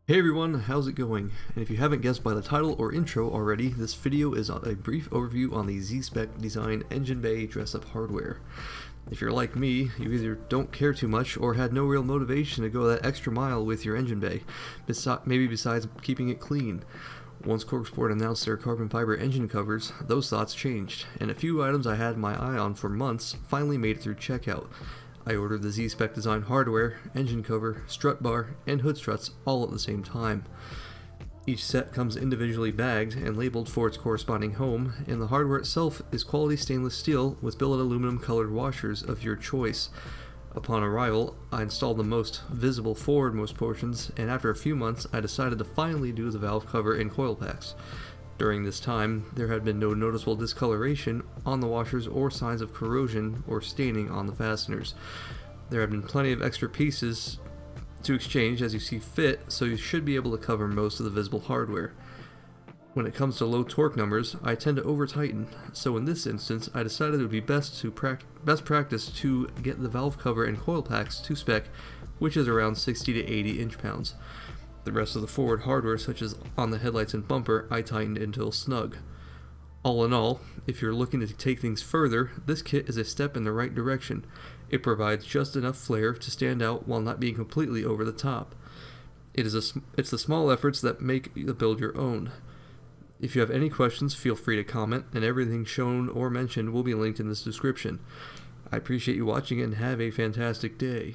Hey everyone, how's it going? And if you haven't guessed by the title or intro already, this video is a brief overview on the Zspecdesign engine bay dress-up hardware. If you're like me, you either don't care too much or had no real motivation to go that extra mile with your engine bay, maybe besides keeping it clean. Once Corksport announced their carbon fiber engine covers, those thoughts changed, and a few items I had my eye on for months finally made it through checkout. I ordered the Zspecdesign hardware, engine cover, strut bar, and hood struts all at the same time. Each set comes individually bagged and labeled for its corresponding home, and the hardware itself is quality stainless steel with billet aluminum colored washers of your choice. Upon arrival, I installed the most visible forwardmost portions, and after a few months I decided to finally do the valve cover and coil packs. During this time, there had been no noticeable discoloration on the washers or signs of corrosion or staining on the fasteners. There have been plenty of extra pieces to exchange as you see fit, so you should be able to cover most of the visible hardware. When it comes to low torque numbers, I tend to over-tighten, so in this instance I decided it would be best practice to get the valve cover and coil packs to spec, which is around 60 to 80 inch-pounds. The rest of the forward hardware, such as on the headlights and bumper, I tightened until snug. All in all, if you're looking to take things further, this kit is a step in the right direction. It provides just enough flair to stand out while not being completely over the top. It's the small efforts that make the build your own. If you have any questions, feel free to comment, and everything shown or mentioned will be linked in this description. I appreciate you watching and have a fantastic day.